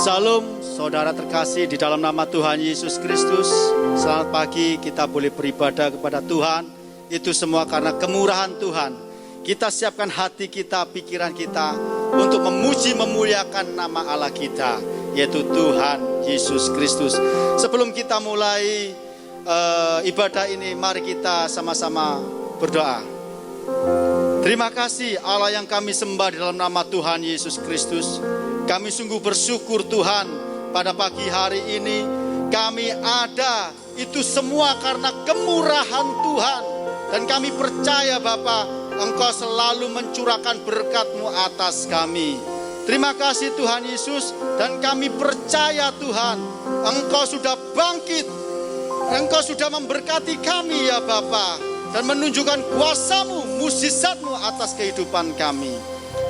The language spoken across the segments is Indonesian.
Salam, saudara terkasih di dalam nama Tuhan Yesus Kristus. Selamat pagi, kita boleh beribadah kepada Tuhan. Itu semua karena kemurahan Tuhan. Kita siapkan hati kita, pikiran kita untuk memuji, memuliakan nama Allah kita, yaitu Tuhan Yesus Kristus. Sebelum kita mulai ibadah ini, mari kita sama-sama berdoa. Terima kasih Allah yang kami sembah di dalam nama Tuhan Yesus Kristus. Kami sungguh bersyukur Tuhan, pada pagi hari ini kami ada, itu semua karena kemurahan Tuhan. Dan kami percaya Bapa, Engkau selalu mencurahkan berkat-Mu atas kami. Terima kasih Tuhan Yesus, dan kami percaya Tuhan, Engkau sudah bangkit, Engkau sudah memberkati kami ya Bapa, dan menunjukkan kuasa-Mu, mukjizat-Mu atas kehidupan kami.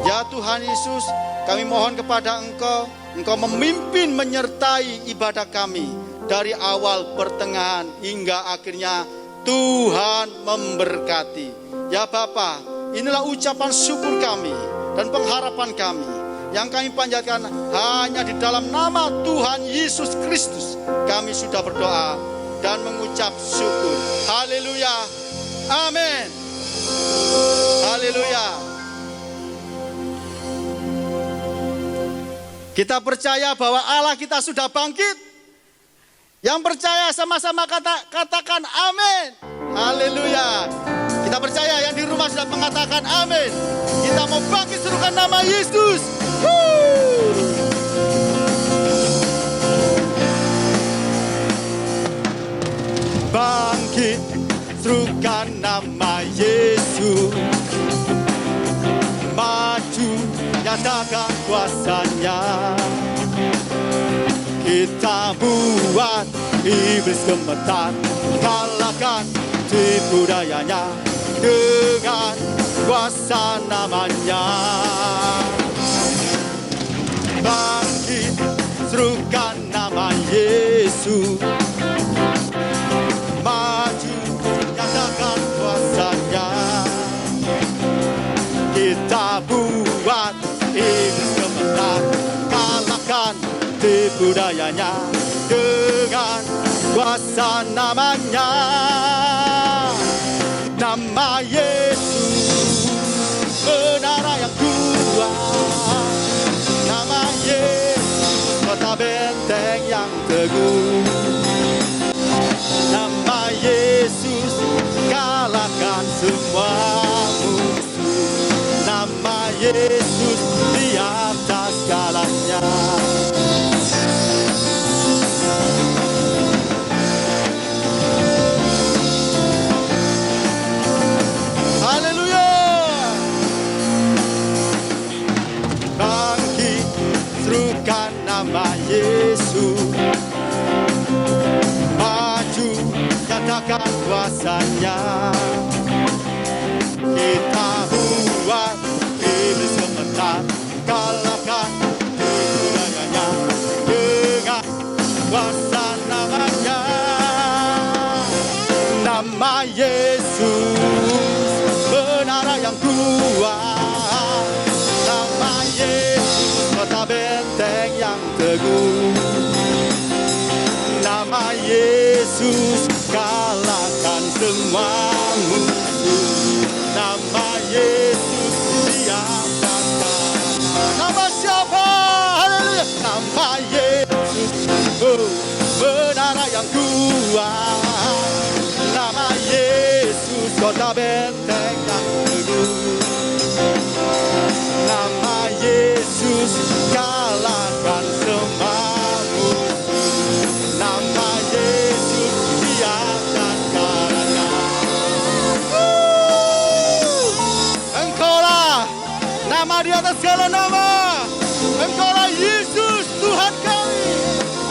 Ya Tuhan Yesus, kami mohon kepada Engkau, Engkau memimpin menyertai ibadah kami dari awal, pertengahan, hingga akhirnya Tuhan memberkati. Ya Bapa, inilah ucapan syukur kami dan pengharapan kami yang kami panjatkan hanya di dalam nama Tuhan Yesus Kristus. Kami sudah berdoa dan mengucap syukur. Haleluya. Amin. Haleluya. Kita percaya bahwa Allah kita sudah bangkit. Yang percaya sama-sama katakan amin. Haleluya. Kita percaya yang di rumah sudah mengatakan amin. Kita mau bangkit serukan nama Yesus. Bangkit serukan nama Yesus. Maju nyatakan kuasanya. Kita buat iblis gemetar, kalahkan tipu dayanya dengan kuasa namanya. Bangkit serukan nama Yesus. Maju nyatakan kuasanya. Kita buat iblis gemetar, kalahkan tipu dayanya dengan kuasa namanya. Nama Yesus, menara yang kuat. Nama Yesus, kota benteng yang teguh. Nama Yesus, kalahkan semua musuh. Nama Yesus di atas segalanya. Haleluya. Bangkit serukan nama Yesus. Maju katakan kuasanya. Kita buat iblis gemetar, kalahkan tipu dayanya dengan kuasa namanya. Nama Yesus, menara yang kuat. Nama Yesus, kota benteng yang teguh. Nama Yesus, kalahkan semua musuh. Nama Yesus di atas segala. Nama siapa? Haleluya. Nama Yesus, menara yang kuat. Nama Yesus, kota benteng yang teguh. Nama Yesus, kalahkan semua musuh. Nama Yesus di atas segalanya. Engkaulah nama di atas segala nama. Engkaulah Yesus Tuhan kami.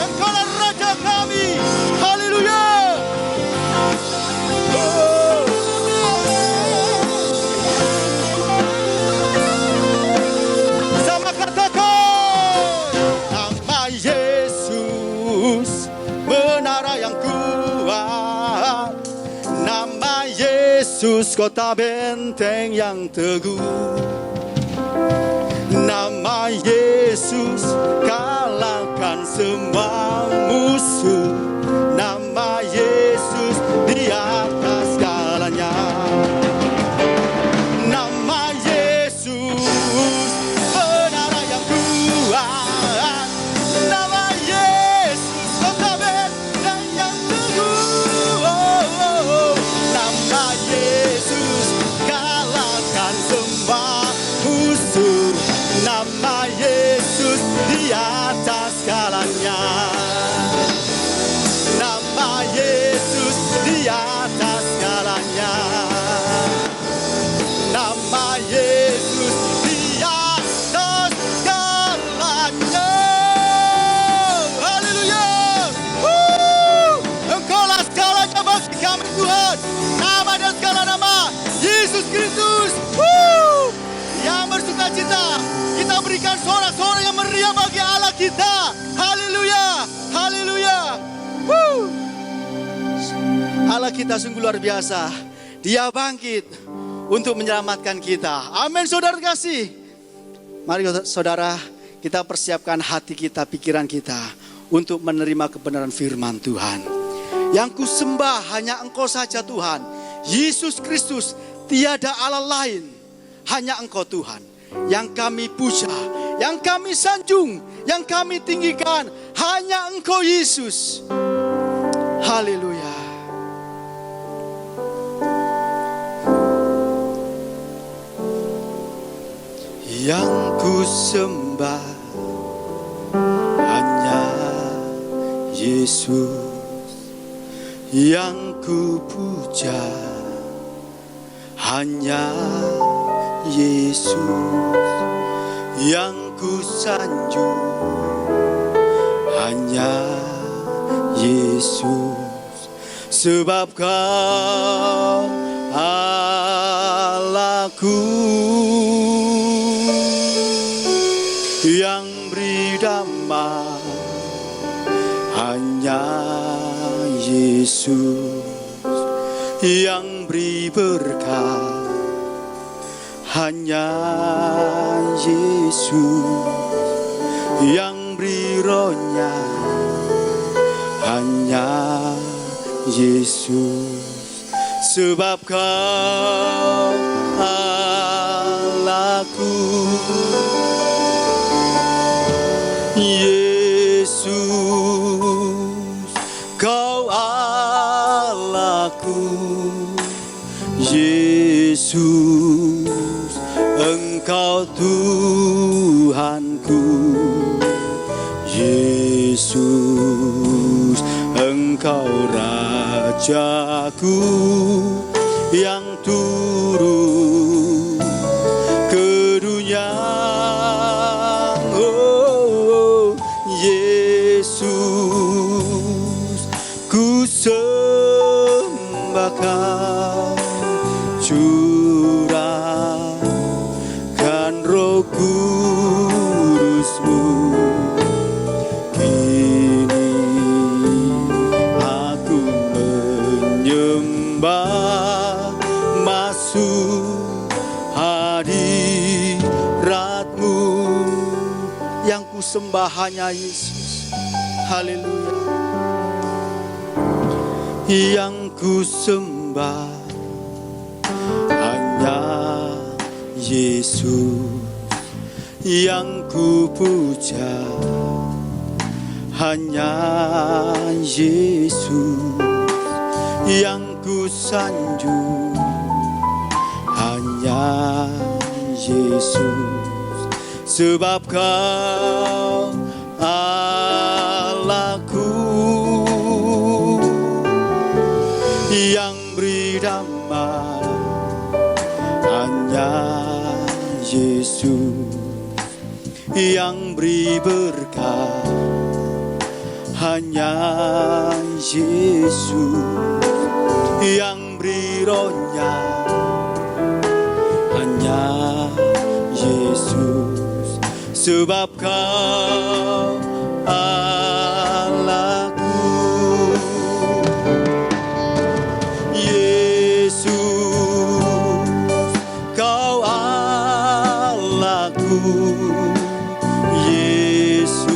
Engkaulah Raja kami. Haleluya. Sama katakan nama Yesus, menara yang kuat. Nama Yesus, kota benteng yang teguh. Nama Yesus, kalahkan semua musuh. Nama Yesus di atas segalanya. Nama Yesus menara yang kuat. Nama Yesus kota benteng yang teguh. Nama Yesus kalahkan semua musuh. Nama Yesus di atas segalanya. Nama Yesus di atas segalanya. Nama Yesus di atas segalanya. Haleluya. Engkaulah segalanya bagi kami Tuhan. Nama dan segala nama Yesus Kristus. Yang bersuka cita, kita berikan sorak-sorak yang meriah bagi Allah kita. Haleluya. Haleluya. Allah kita sungguh luar biasa. Dia bangkit untuk menyelamatkan kita. Amin saudara kasih. Mari saudara, kita persiapkan hati kita, pikiran kita untuk menerima kebenaran firman Tuhan. Yang kusembah hanya Engkau saja Tuhan, Yesus Kristus, tiada Allah lain, hanya Engkau Tuhan. Yang kami puja, yang kami sanjung, yang kami tinggikan, hanya Engkau Yesus. Haleluya. Yang ku sembah hanya Yesus, yang ku puja hanya Yesus, yang ku sanjung hanya Yesus. Sebab Kau Allahku yang beri damai, hanya Yesus yang beri berkat, hanya Yesus yang beri rohnya, hanya Yesus. Sebab Kau Allahku, Yesus, Kau Allahku, Yesus, Engkau Tuhanku, Yesus, Engkau Rajaku yang turun ke dunia. Oh, Yesus, ku sembah Kau, curahkan Roh Kudus-Mu. Kini aku menyembah, masuk hadirat-Mu. Yang ku sembah hanya Yesus. Haleluya. Yang ku sembah hanya Yesus, yang ku puja hanya Yesus, yang ku sanjung hanya Yesus. Sebab Kau Allahku yang beri damai, hanya Yesus yang beri berkat, hanya Yesus yang beri rohnya, hanya Yesus. Sebab Kau Allahku, Yesus, Kau Allahku, Yesus,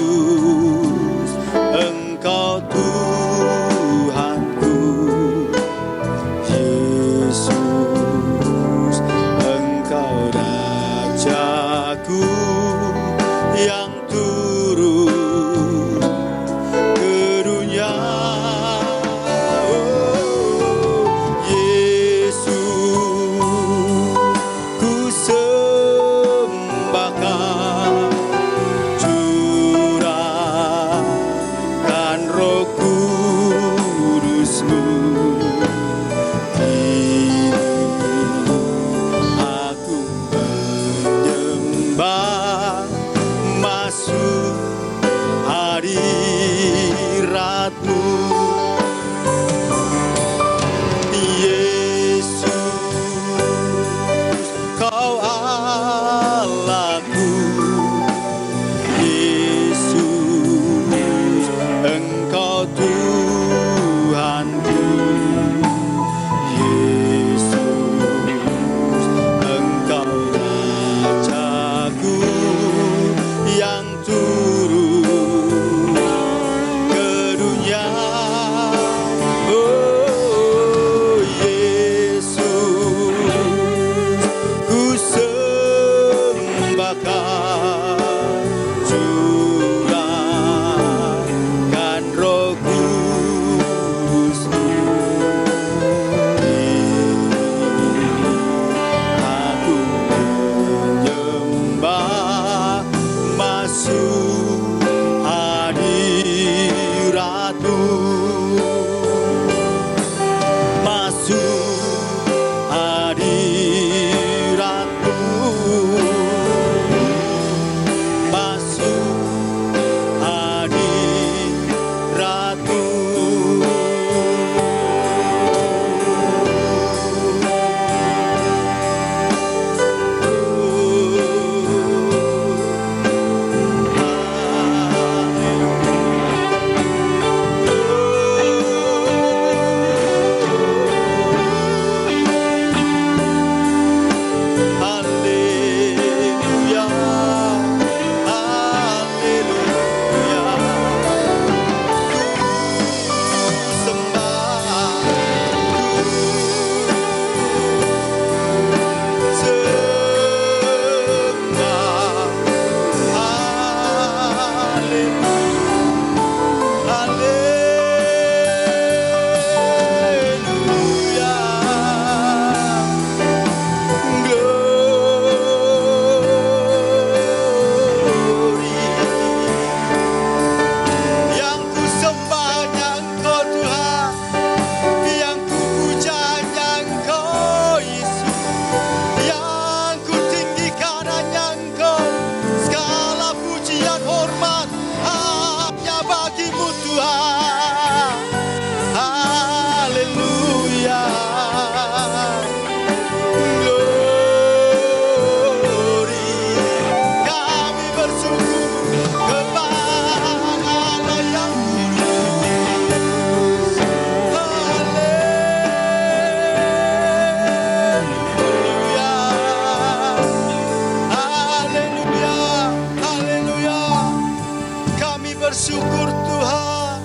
bersyukur Tuhan.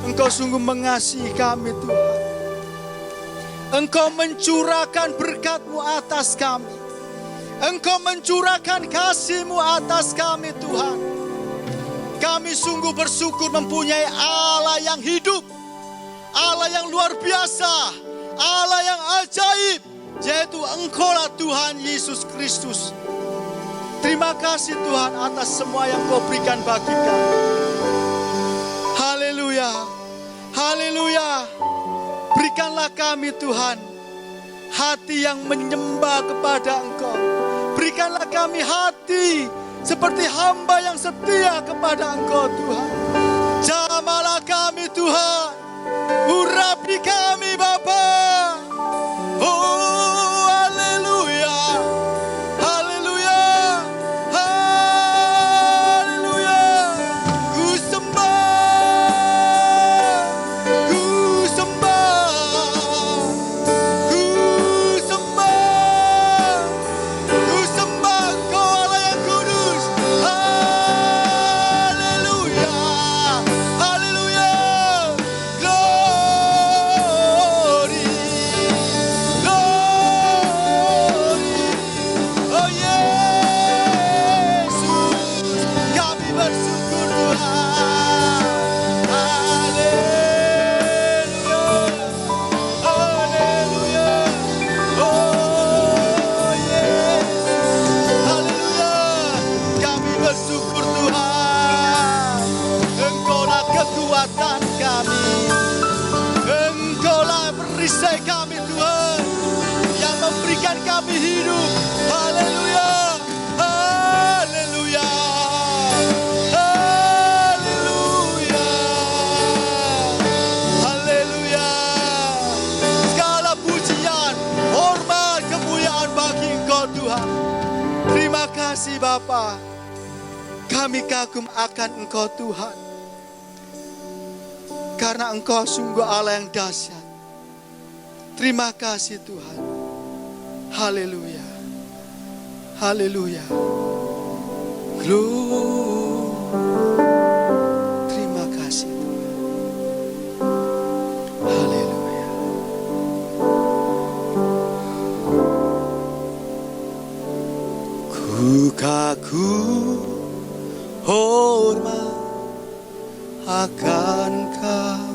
Engkau sungguh mengasihi kami Tuhan. Engkau mencurahkan berkat-Mu atas kami. Engkau mencurahkan kasih-Mu atas kami Tuhan. Kami sungguh bersyukur mempunyai Allah yang hidup, Allah yang luar biasa, Allah yang ajaib, yaitu Engkaulah Tuhan Yesus Kristus. Terima kasih Tuhan atas semua yang Kau berikan bagi kami. Haleluya, haleluya. Berikanlah kami Tuhan hati yang menyembah kepada Engkau. Berikanlah kami hati seperti hamba yang setia kepada Engkau Tuhan. Jamahlah kami Tuhan, urapi kami Bapa. Oh haleluya, haleluya, haleluya. Ku sembah, ku sembah, ku sembah, ku sembah Engkau Allah yang kudus. Haleluya, haleluya. Glory, glory. Oh Yesus, kami bersyukur Tuhan. Haleluya, haleluya. Oh Yesus, haleluya. Kami bersyukur Tuhan. Engkaulah kekuatan kami. Engkaulah perisai kami Tuhan, yang memberikan kami hidup. Haleluya, haleluya, haleluya, haleluya. Segala pujian, hormat, kemuliaan bagi Engkau Tuhan. Terima kasih Bapa. Kami kagum akan Engkau Tuhan, karena Engkau sungguh Allah yang dahsyat. Terima kasih Tuhan. Haleluya, haleluya. Glory. Terima kasih Tuhan. Haleluya. Ku kagum hormat akan Kau.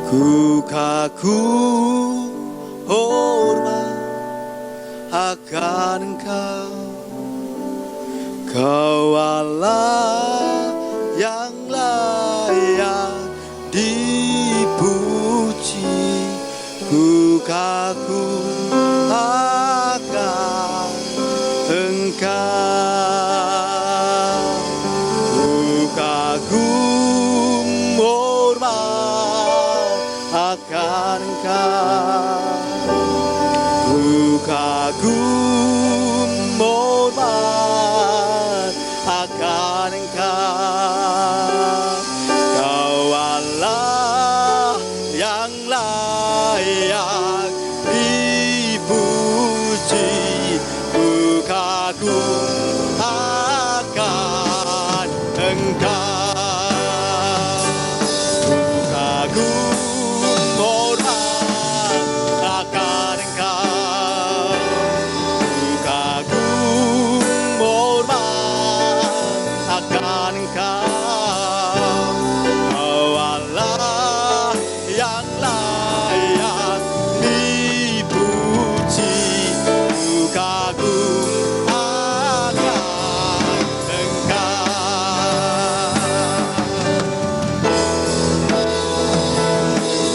Ku kagum hormat akan Engkau. Kau Allah yang layak dipuji. Ku kagum akan Engkau. Ku kagum hormat akan Engkau. Ku kagum hormat akan Engkau. Kau Allah yang layak dipuji. Ku kagum akan Engkau. Ku kagum hormat akan Engkau. Ku kagum hormat akan Engkau. Kau Allah yang layak dipuji. Ku kagum akan Engkau.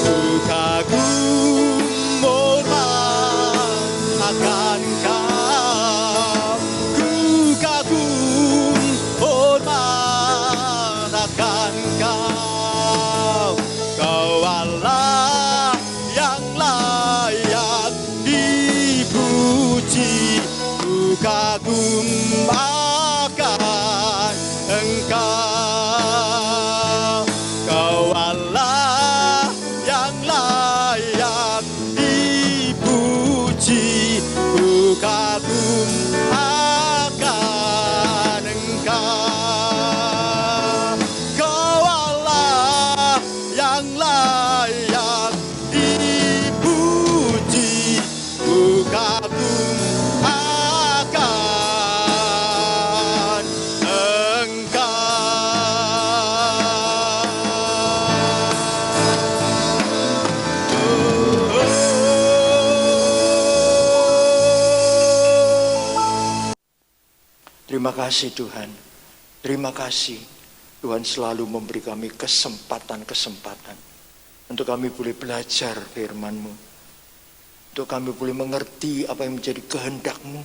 Ku kagum hormat akan Engkau. Ku kagum hormat akan Engkau. Kau Allah yang layak dipuji. Ku kagum akan Engkau. Kau Allah yang layak dipuji. Ku kagum akan Engkau. Terima kasih Tuhan. Terima kasih Tuhan selalu memberi kami kesempatan-kesempatan untuk kami boleh belajar firman-Mu, untuk kami boleh mengerti apa yang menjadi kehendak-Mu,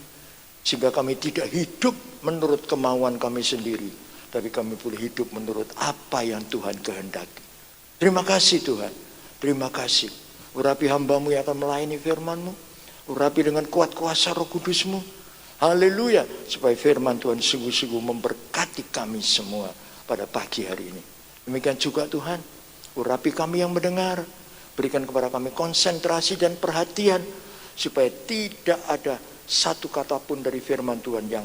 sehingga kami tidak hidup menurut kemauan kami sendiri, tapi kami boleh hidup menurut apa yang Tuhan kehendaki. Terima kasih Tuhan. Terima kasih. Urapi hamba-Mu yang akan melayani firman-Mu. Urapi dengan kuat kuasa Roh Kudus-Mu. Haleluya. Supaya firman Tuhan sungguh-sungguh memberkati kami semua pada pagi hari ini. Demikian juga Tuhan. Urapi kami yang mendengar. Berikan kepada kami konsentrasi dan perhatian. Supaya tidak ada satu kata pun dari firman Tuhan yang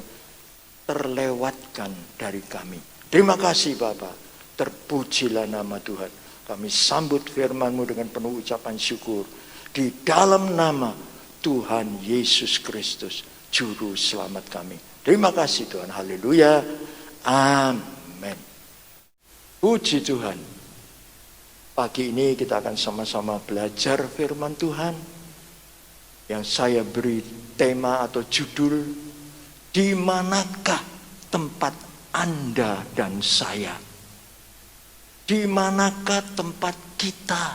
terlewatkan dari kami. Terima kasih Bapa. Terpujilah nama Tuhan. Kami sambut firman-Mu dengan penuh ucapan syukur. Di dalam nama Tuhan Yesus Kristus, Juru Selamat kami. Terima kasih Tuhan. Haleluya. Amin. Puji Tuhan. Pagi ini kita akan sama-sama belajar firman Tuhan. Yang saya beri tema atau judul, di manakah tempat Anda dan saya? Di manakah tempat kita?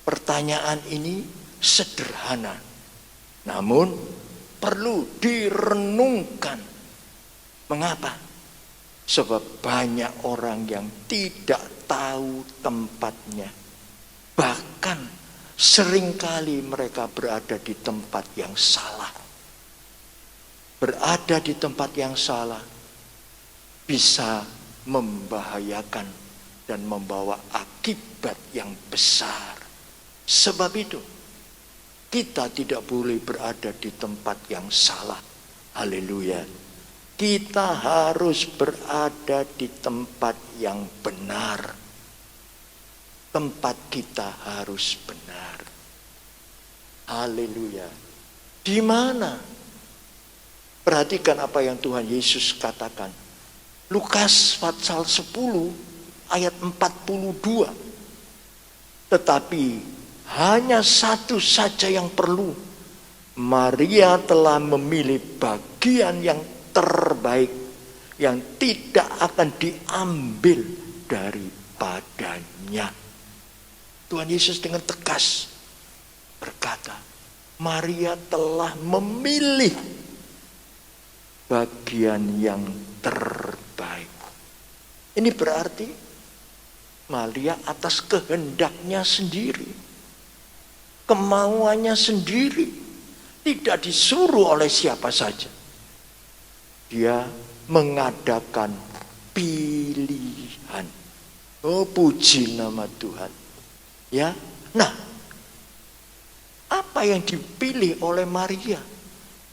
Pertanyaan ini sederhana, namun perlu direnungkan. Mengapa? Sebab banyak orang yang tidak tahu tempatnya. Bahkan seringkali mereka berada di tempat yang salah. Berada di tempat yang salah bisa membahayakan dan membawa akibat yang besar. Sebab itu kita tidak boleh berada di tempat yang salah. Haleluya. Kita harus berada di tempat yang benar. Tempat kita harus benar. Haleluya. Di mana? Perhatikan apa yang Tuhan Yesus katakan. Lukas pasal 10 ayat 42. Tetapi hanya satu saja yang perlu. Maria telah memilih bagian yang terbaik, yang tidak akan diambil daripadanya. Tuhan Yesus dengan tegas berkata, Maria telah memilih bagian yang terbaik. Ini berarti Maria atas kehendaknya sendiri, kemauannya sendiri, tidak disuruh oleh siapa saja. Dia mengadakan pilihan. Oh, puji nama Tuhan. Ya. Nah, apa yang dipilih oleh Maria?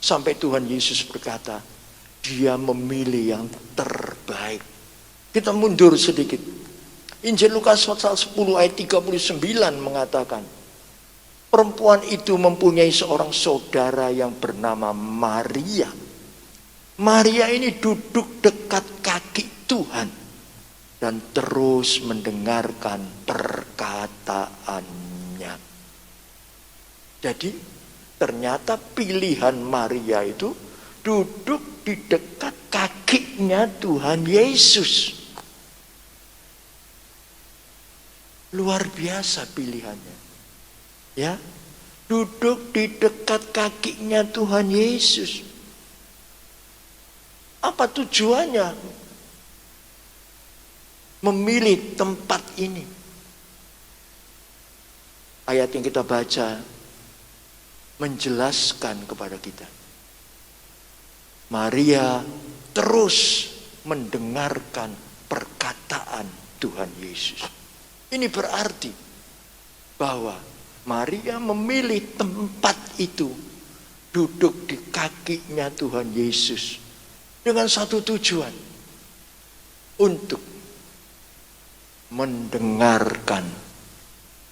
Sampai Tuhan Yesus berkata, dia memilih yang terbaik. Kita mundur sedikit. Injil Lukas pasal 10 ayat 39 mengatakan, perempuan itu mempunyai seorang saudara yang bernama Maria. Maria ini duduk dekat kaki Tuhan dan terus mendengarkan perkataannya. Jadi ternyata pilihan Maria itu duduk di dekat kakinya Tuhan Yesus. Luar biasa pilihannya. Ya, duduk di dekat kakinya Tuhan Yesus. Apa tujuannya? Memilih tempat ini. Ayat yang kita baca menjelaskan kepada kita. Maria terus mendengarkan perkataan Tuhan Yesus. Ini berarti bahwa Maria memilih tempat itu, duduk di kakinya Tuhan Yesus dengan satu tujuan, untuk mendengarkan,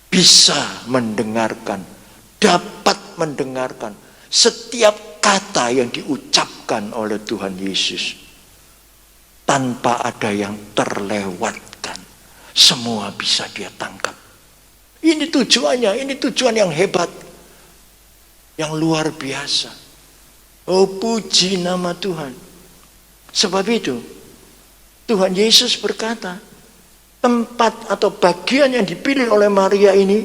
bisa mendengarkan, dapat mendengarkan setiap kata yang diucapkan oleh Tuhan Yesus tanpa ada yang terlewatkan. Semua bisa dia tangkap. Ini tujuannya, ini tujuan yang hebat, yang luar biasa. Oh, puji nama Tuhan. Sebab itu Tuhan Yesus berkata, tempat atau bagian yang dipilih oleh Maria ini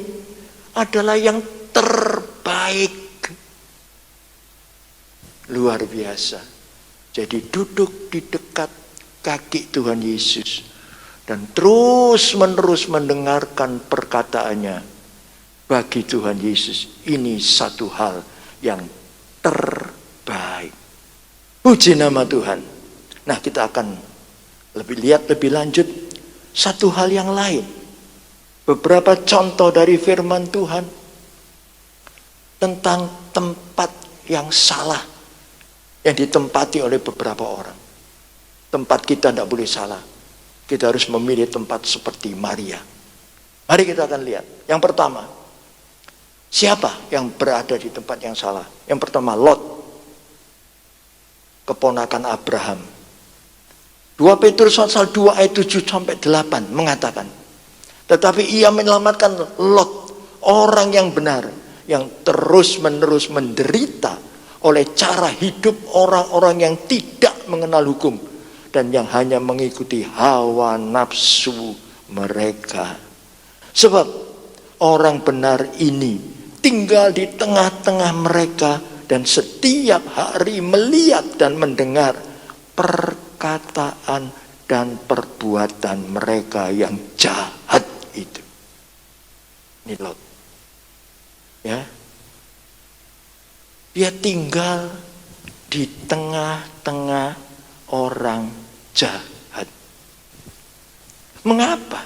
adalah yang terbaik. Luar biasa. Jadi duduk di dekat kaki Tuhan Yesus dan terus menerus mendengarkan perkataannya. Bagi Tuhan Yesus ini satu hal yang terbaik. Puji nama Tuhan. Nah, kita akan lihat lebih lanjut satu hal yang lain. Beberapa contoh dari firman Tuhan tentang tempat yang salah yang ditempati oleh beberapa orang. Tempat kita tidak boleh salah. Kita harus memilih tempat seperti Maria. Mari kita akan lihat. Yang pertama, siapa yang berada di tempat yang salah? Yang pertama, Lot, keponakan Abraham. 2 Petrus pasal 2 ayat 7 sampai 8 mengatakan, tetapi ia menyelamatkan Lot, orang yang benar, yang terus-menerus menderita oleh cara hidup orang-orang yang tidak mengenal hukum dan yang hanya mengikuti hawa nafsu mereka. Sebab orang benar ini tinggal di tengah-tengah mereka dan setiap hari melihat dan mendengar perkataan dan perbuatan mereka yang jahat itu. Ini Lot. Ya. Dia tinggal di tengah-tengah orang jahat. Mengapa?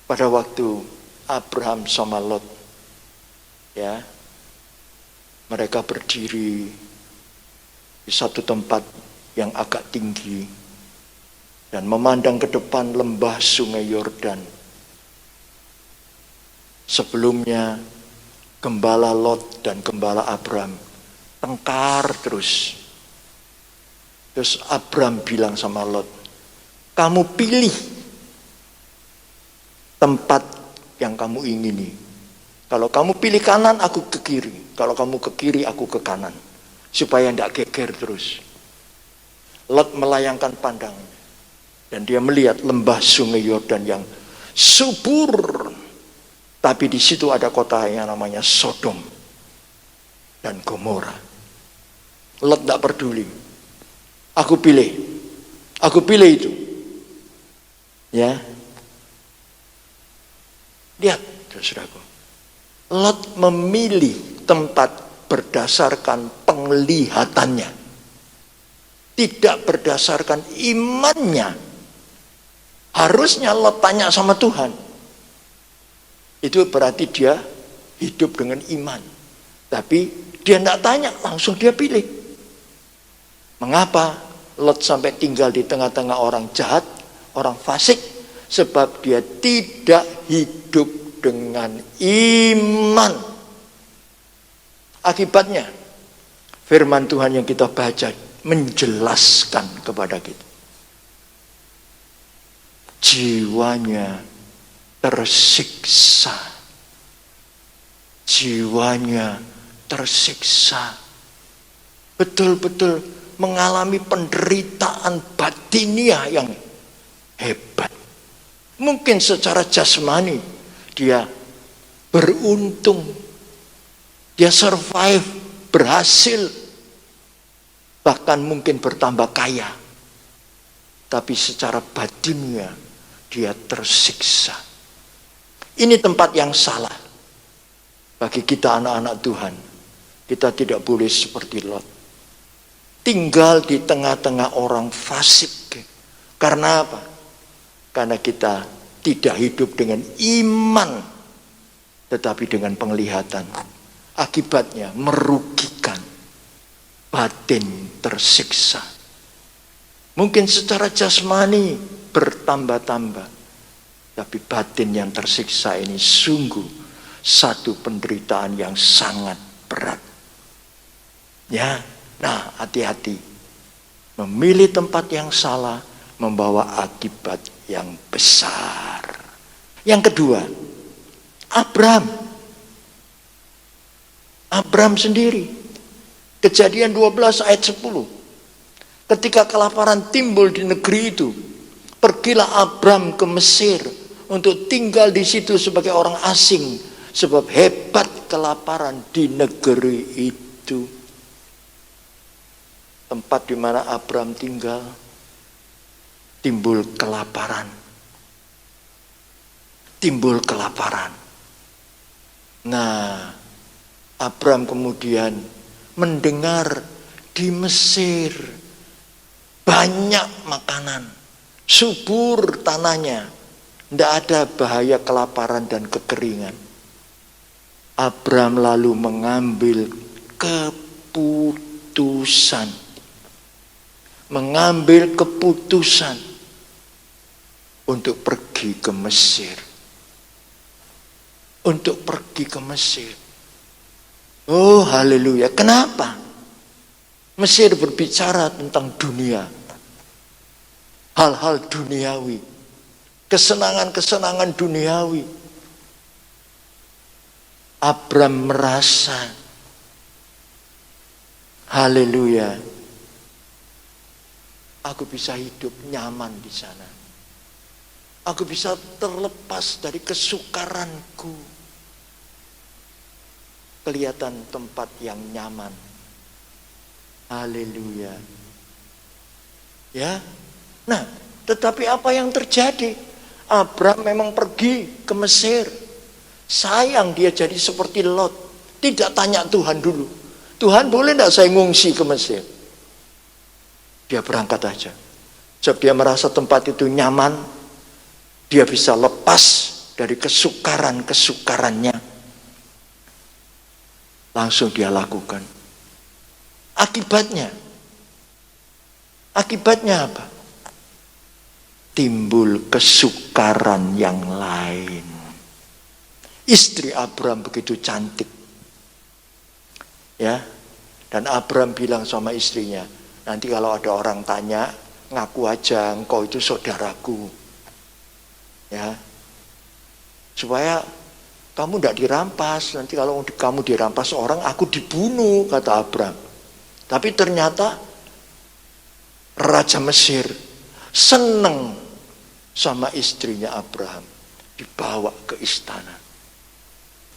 Pada waktu Abraham sama Lot, ya, mereka berdiri di satu tempat yang agak tinggi dan memandang ke depan lembah sungai Yordan. Sebelumnya gembala Lot dan gembala Abraham tengkar terus. Terus Abraham bilang sama Lot, kamu pilih tempat yang kamu ingini. Kalau kamu pilih kanan, aku ke kiri. Kalau kamu ke kiri, aku ke kanan. Supaya tidak geger terus. Lot melayangkan pandangnya. Dan dia melihat lembah sungai Yordan yang subur. Tapi di situ ada kota yang namanya Sodom dan Gomora. Lot tidak peduli. Aku pilih itu. Ya, lihat, saudaraku. Lot memilih tempat berdasarkan penglihatannya, tidak berdasarkan imannya. Harusnya Lot tanya sama Tuhan. Itu berarti dia hidup dengan iman. Tapi dia tidak tanya, langsung dia pilih. Mengapa Lot sampai tinggal di tengah-tengah orang jahat, orang fasik? Sebab dia tidak hidup dengan iman. Akibatnya, firman Tuhan yang kita baca menjelaskan kepada kita. Jiwanya tersiksa. Jiwanya tersiksa. Betul-betul mengalami penderitaan batiniah yang hebat. Mungkin secara jasmani dia beruntung, dia survive, berhasil, bahkan mungkin bertambah kaya. Tapi secara batinnya dia tersiksa. Ini tempat yang salah. Bagi kita anak-anak Tuhan, kita tidak boleh seperti Lot. Tinggal di tengah-tengah orang fasik. Karena apa? Karena kita tidak hidup dengan iman, tetapi dengan penglihatan. Akibatnya merugikan, batin tersiksa. Mungkin secara jasmani bertambah-tambah, tapi batin yang tersiksa ini sungguh satu penderitaan yang sangat berat. Ya, nah hati-hati. Memilih tempat yang salah membawa akibat yang besar. Yang kedua, Abraham sendiri. Kejadian 12 ayat 10. Ketika kelaparan timbul di negeri itu, pergilah Abram ke Mesir untuk tinggal di situ sebagai orang asing, sebab hebat kelaparan di negeri itu. Tempat di mana Abram tinggal, timbul kelaparan. Timbul kelaparan. Nah, Abram kemudian mendengar di Mesir banyak makanan, subur tanahnya, tidak ada bahaya kelaparan dan kekeringan. Abram lalu mengambil keputusan untuk pergi ke Mesir. Untuk pergi ke Mesir. Oh haleluya. Kenapa? Mesir berbicara tentang dunia. Hal-hal duniawi. Kesenangan-kesenangan duniawi. Abram merasa, haleluya, aku bisa hidup nyaman di sana. Aku bisa terlepas dari kesukaranku. Kelihatan tempat yang nyaman. Haleluya. Ya. Nah, tetapi apa yang terjadi? Abram memang pergi ke Mesir. Sayang dia jadi seperti Lot. Tidak tanya Tuhan dulu. Tuhan, boleh tidak saya ngungsi ke Mesir? Dia berangkat aja. Sebab dia merasa tempat itu nyaman. Dia bisa lepas dari kesukaran-kesukarannya. Langsung dia lakukan. Akibatnya apa? Timbul kesukaran yang lain. Istri Abram begitu cantik. Ya. Dan Abram bilang sama istrinya, nanti kalau ada orang tanya, ngaku aja engkau itu saudaraku. Ya. Supaya kamu tidak dirampas. Nanti kalau kamu dirampas orang, aku dibunuh, kata Abram. Tapi ternyata Raja Mesir senang sama istrinya Abraham. Dibawa ke istana.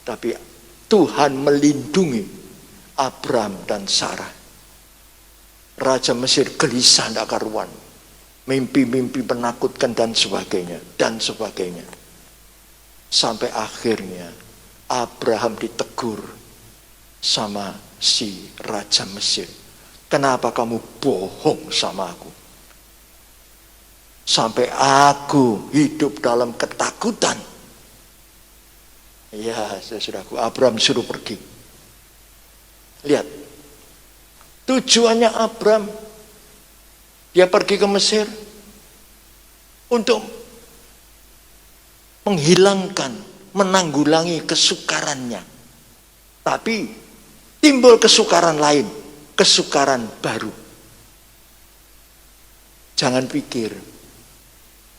Tapi Tuhan melindungi Abram dan Sarah. Raja Mesir gelisah tidak karuan. Mimpi-mimpi menakutkan dan sebagainya. Dan sebagainya. Sampai akhirnya Abraham ditegur sama si Raja Mesir. Kenapa kamu bohong sama aku? Sampai aku hidup dalam ketakutan. Ya, saudaraku, Abraham suruh pergi. Lihat. Tujuannya Abraham, dia pergi ke Mesir untuk menghilangkan, menanggulangi kesukarannya. Tapi timbul kesukaran lain, kesukaran baru. Jangan pikir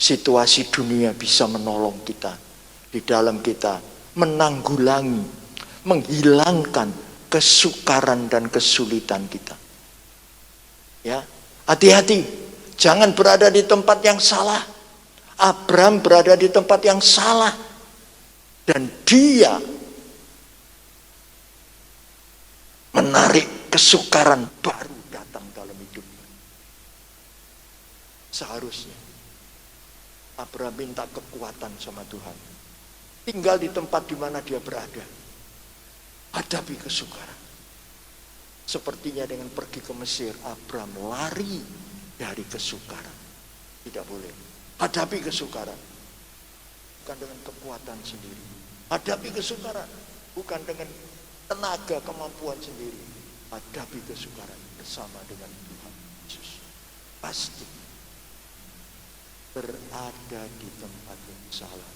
situasi dunia bisa menolong kita, di dalam kita menanggulangi, menghilangkan kesukaran dan kesulitan kita. Ya, hati-hati, jangan berada di tempat yang salah. Abram berada di tempat yang salah dan dia menarik kesukaran baru datang dalam hidupnya. Seharusnya Abram minta kekuatan sama Tuhan. Tinggal di tempat di mana dia berada. Hadapi kesukaran. Sepertinya dengan pergi ke Mesir, Abram lari dari kesukaran. Tidak boleh. Hadapi kesukaran. Bukan dengan kekuatan sendiri. Hadapi kesukaran. Bukan dengan tenaga kemampuan sendiri. Hadapi kesukaran bersama dengan Tuhan Yesus. Pasti berada di tempat yang salah.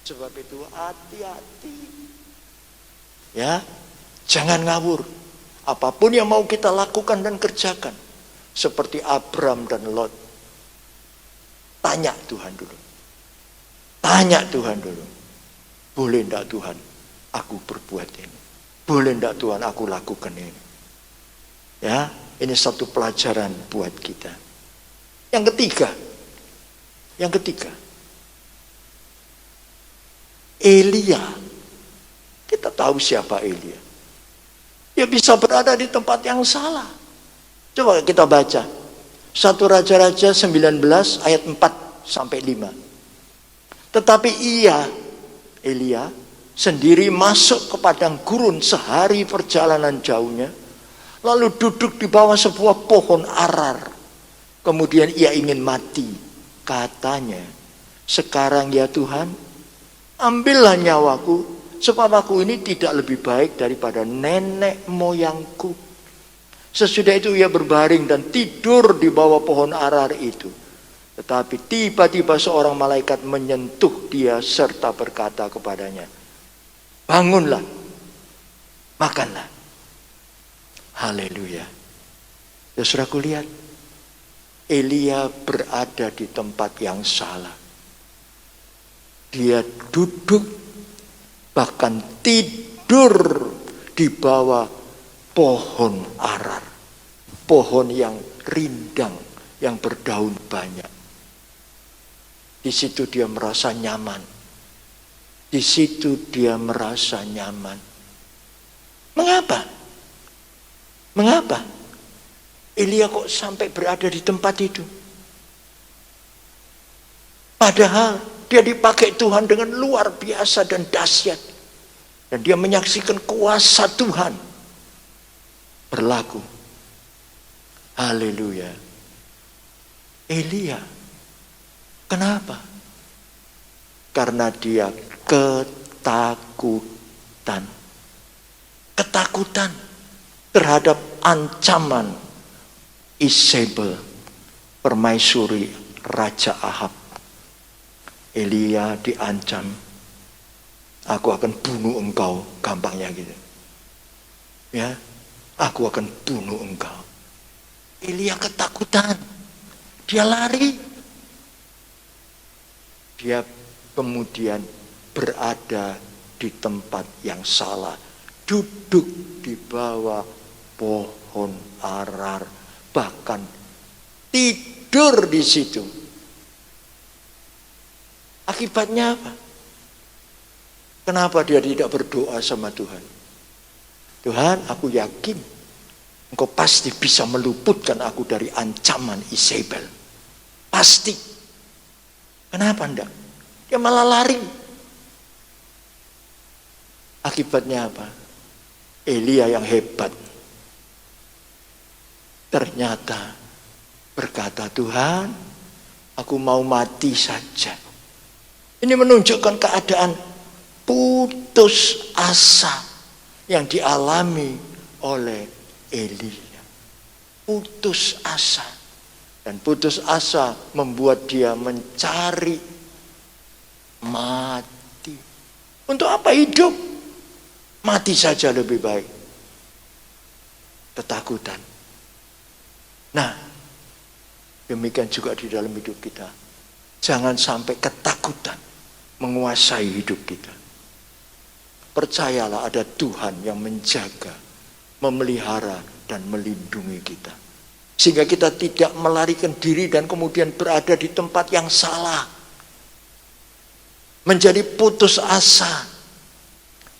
Sebab itu hati-hati. Ya, jangan ngawur. Apapun yang mau kita lakukan dan kerjakan, seperti Abram dan Lot, tanya Tuhan dulu. Tanya Tuhan dulu. Boleh enggak Tuhan aku berbuat ini? Boleh enggak Tuhan aku lakukan ini? Ya, ini satu pelajaran buat kita. Yang ketiga, Elia. Kita tahu siapa Elia. Dia bisa berada di tempat yang salah. Coba kita baca 1 Raja-Raja 19 ayat 4 sampai 5. Tetapi Elia sendiri masuk ke padang gurun sehari perjalanan jauhnya, lalu duduk di bawah sebuah pohon arar. Kemudian ia ingin mati. Katanya, sekarang ya Tuhan, ambillah nyawaku, sebab aku ini tidak lebih baik daripada nenek moyangku. Sesudah itu ia berbaring dan tidur di bawah pohon arar itu. Tetapi tiba-tiba seorang malaikat menyentuh dia serta berkata kepadanya, bangunlah, makanlah. Haleluya. Ya saudaraku, lihat, Elia berada di tempat yang salah. Dia duduk, bahkan tidur di bawah pohon arar. Pohon yang rindang, yang berdaun banyak. Di situ dia merasa nyaman. Di situ dia merasa nyaman. Mengapa? Elia kok sampai berada di tempat itu? Padahal dia dipakai Tuhan dengan luar biasa dan dahsyat. Dan dia menyaksikan kuasa Tuhan berlaku. Haleluya. Elia. Kenapa? Karena dia ketakutan. Ketakutan terhadap ancaman Isabel, permaisuri Raja Ahab. Elia diancam, aku akan bunuh engkau, gampangnya gitu. Ya, aku akan bunuh engkau. Elia ketakutan, dia lari. Dia kemudian berada di tempat yang salah, duduk di bawah pohon arar, bahkan tidur di situ. Akibatnya apa? Kenapa dia tidak berdoa sama Tuhan? Tuhan, aku yakin Engkau pasti bisa meluputkan aku dari ancaman Isabel. Pasti. Kenapa enggak? Dia malah lari. Akibatnya apa? Elia yang hebat ternyata berkata, Tuhan, aku mau mati saja. Ini menunjukkan keadaan putus asa yang dialami oleh Elia. Putus asa. Dan putus asa membuat dia mencari mati. Untuk apa hidup? Mati saja lebih baik. Ketakutan. Nah, demikian juga di dalam hidup kita. Jangan sampai ketakutan menguasai hidup kita. Percayalah ada Tuhan yang menjaga, memelihara, dan melindungi kita. Sehingga kita tidak melarikan diri dan kemudian berada di tempat yang salah. Menjadi putus asa.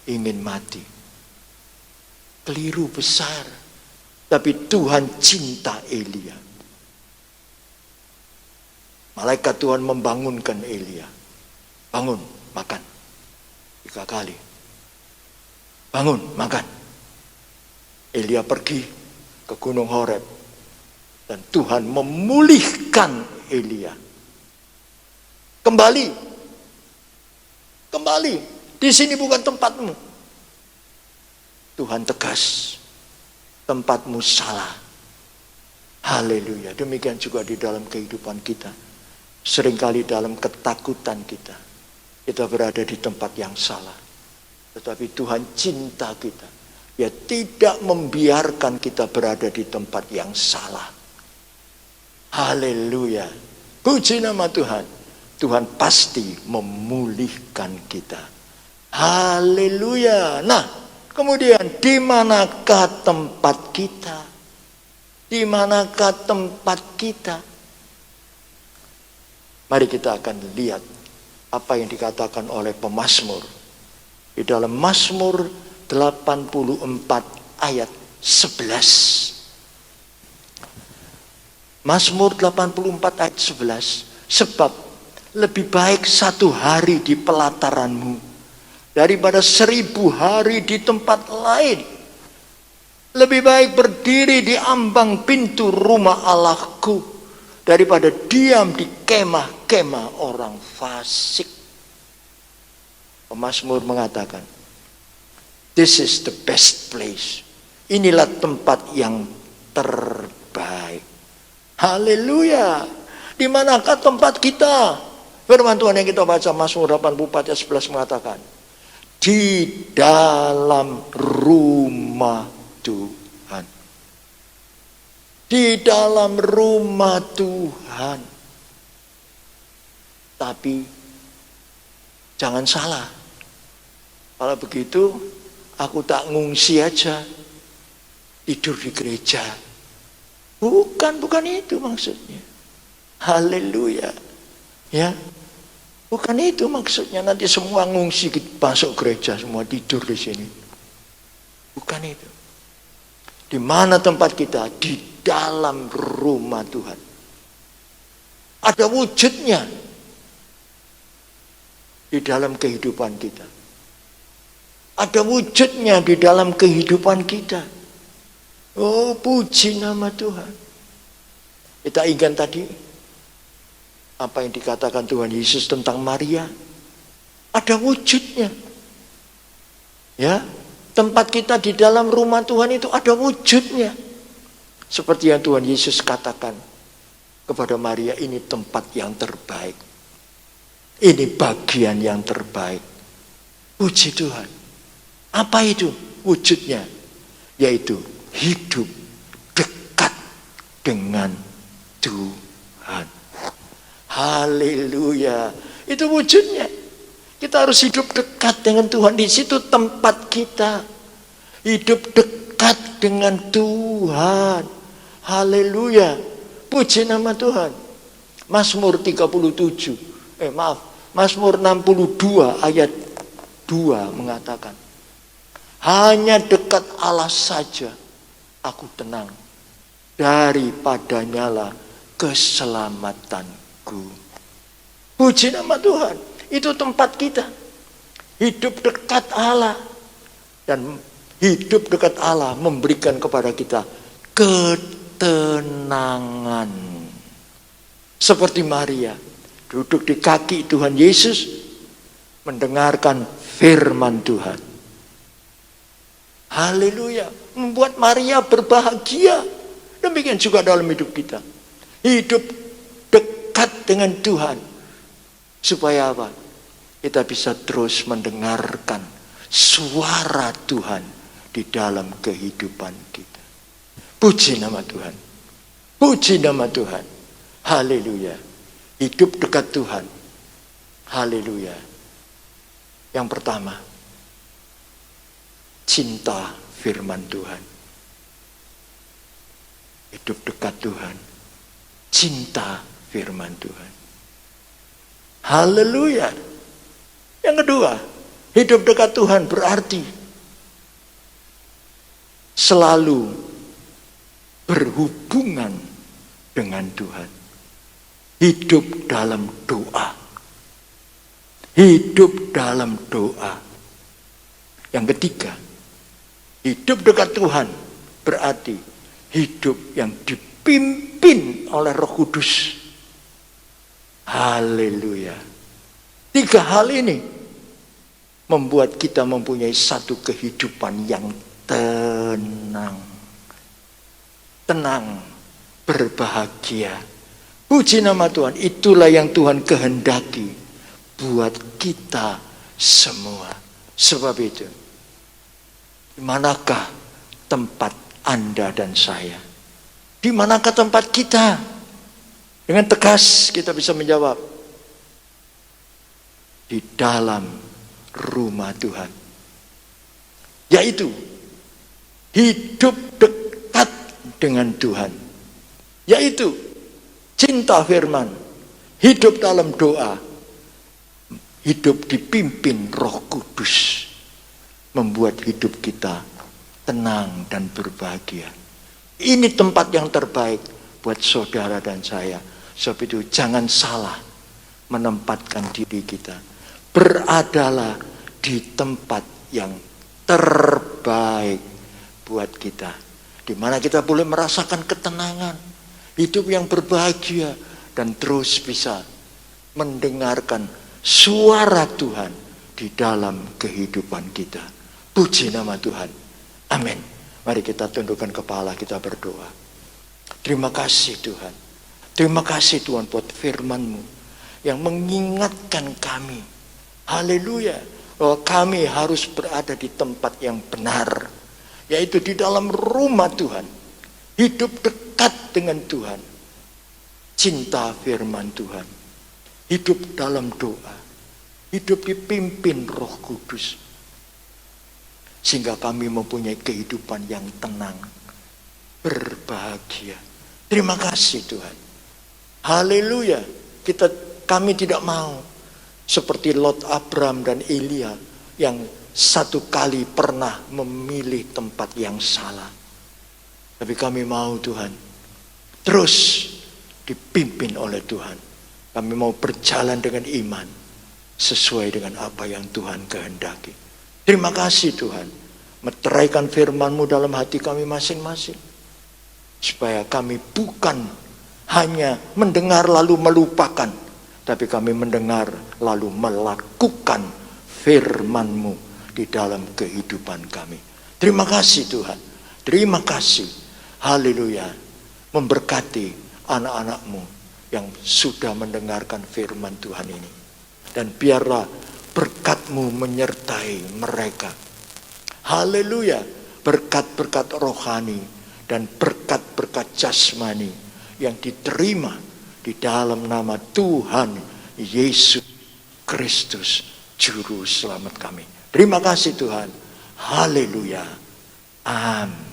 Ingin mati. Keliru besar. Tapi Tuhan cinta Elia. Malaikat Tuhan membangunkan Elia. Bangun, makan. 3 kali. Bangun, makan. Elia pergi ke Gunung Horeb. Dan Tuhan memulihkan Elia. Kembali. Di sini bukan tempatmu. Tuhan tegas. Tempatmu salah. Haleluya. Demikian juga di dalam kehidupan kita. Seringkali dalam ketakutan kita berada di tempat yang salah. Tetapi Tuhan cinta kita. Dia tidak membiarkan kita berada di tempat yang salah. Haleluya. Puji nama Tuhan. Tuhan pasti memulihkan kita. Haleluya. Nah, kemudian di manakah tempat kita? Di manakah tempat kita? Mari kita akan lihat apa yang dikatakan oleh pemazmur. Di dalam Mazmur 84 ayat 11. Mazmur 84 ayat 11. Sebab lebih baik 1 hari di pelataranmu daripada 1000 hari di tempat lain. Lebih baik berdiri di ambang pintu rumah Allahku daripada diam di kemah-kemah orang fasik. Pemazmur mengatakan, this is the best place. Inilah tempat yang terbaik. Haleluya. Di manakah tempat kita? Firman Tuhan yang kita baca Mazmur 84 ayat 11 mengatakan, di dalam rumah Tuhan. Di dalam rumah Tuhan. Tapi jangan salah. Kalau begitu aku tak ngungsi aja, tidur di gereja. Bukan itu maksudnya. Haleluya. Ya. Bukan itu maksudnya nanti semua ngungsi masuk gereja, semua tidur di sini. Bukan itu. Di mana tempat kita? Di dalam rumah Tuhan. Ada wujudnya di dalam kehidupan kita. Ada wujudnya di dalam kehidupan kita. Oh, puji nama Tuhan. Kita ingat tadi apa yang dikatakan Tuhan Yesus tentang Maria. Ada wujudnya. Ya, tempat kita di dalam rumah Tuhan itu ada wujudnya. Seperti yang Tuhan Yesus katakan kepada Maria, ini tempat yang terbaik. Ini bagian yang terbaik. Puji Tuhan. Apa itu wujudnya? Yaitu hidup dekat dengan Tuhan. Haleluya. Itu wujudnya. Kita harus hidup dekat dengan Tuhan. Di situ tempat kita. Hidup dekat dengan Tuhan. Haleluya. Puji nama Tuhan. Mazmur 37. Mazmur 62 ayat 2 mengatakan, hanya dekat Allah saja aku tenang. Daripadanya lah keselamatanku. Puji nama Tuhan. Itu tempat kita. Hidup dekat Allah. Dan hidup dekat Allah memberikan kepada kita ketenangan. Seperti Maria duduk di kaki Tuhan Yesus, mendengarkan firman Tuhan. Haleluya. Membuat Maria berbahagia. Demikian juga dalam hidup kita. Hidup dekat dengan Tuhan. Supaya apa? Kita bisa terus mendengarkan suara Tuhan di dalam kehidupan kita. Puji nama Tuhan. Puji nama Tuhan. Haleluya. Hidup dekat Tuhan. Haleluya. Yang pertama, cinta firman Tuhan. Hidup dekat Tuhan. Cinta firman Tuhan. Haleluya. Yang kedua, hidup dekat Tuhan berarti selalu berhubungan dengan Tuhan. Hidup dalam doa. Hidup dalam doa. Yang ketiga, hidup dekat Tuhan berarti hidup yang dipimpin oleh Roh Kudus. Haleluya. 3 hal ini membuat kita mempunyai satu kehidupan yang tenang. Tenang, berbahagia. Puji nama Tuhan. Itulah yang Tuhan kehendaki buat kita semua. Sebab itu, di manakah tempat Anda dan saya? Di manakah tempat kita? Dengan tegas kita bisa menjawab, di dalam rumah Tuhan. Yaitu hidup dekat dengan Tuhan, yaitu cinta firman, hidup dalam doa, hidup dipimpin Roh Kudus, membuat hidup kita tenang dan berbahagia. Ini tempat yang terbaik buat saudara dan saya. Sebab itu jangan salah menempatkan diri kita. Beradalah di tempat yang terbaik buat kita, di mana kita boleh merasakan ketenangan, hidup yang berbahagia, dan terus bisa mendengarkan suara Tuhan di dalam kehidupan kita. Puji nama Tuhan. Amin. Mari kita tundukkan kepala, kita berdoa. Terima kasih Tuhan. Terima kasih Tuhan buat firman-Mu yang mengingatkan kami. Haleluya. Bahwa kami harus berada di tempat yang benar, yaitu di dalam rumah Tuhan. Hidup dekat dengan Tuhan. Cinta firman Tuhan. Hidup dalam doa. Hidup dipimpin Roh Kudus. Sehingga kami mempunyai kehidupan yang tenang, berbahagia. Terima kasih Tuhan. Haleluya. Kami tidak mau seperti Lot, Abram, dan Elia yang satu kali pernah memilih tempat yang salah. Tapi kami mau Tuhan terus dipimpin oleh Tuhan. Kami mau berjalan dengan iman sesuai dengan apa yang Tuhan kehendaki. Terima kasih Tuhan. Meteraikan firman-Mu dalam hati kami masing-masing. Supaya kami bukan hanya mendengar lalu melupakan, tapi kami mendengar lalu melakukan firman-Mu di dalam kehidupan kami. Terima kasih Tuhan. Terima kasih. Haleluya. Memberkati anak-anak-Mu yang sudah mendengarkan firman Tuhan ini. Dan biarlah berkat-Mu menyertai mereka. Haleluya. Berkat-berkat rohani dan berkat-berkat jasmani yang diterima di dalam nama Tuhan Yesus Kristus, Juru Selamat kami. Terima kasih Tuhan. Haleluya. Amin.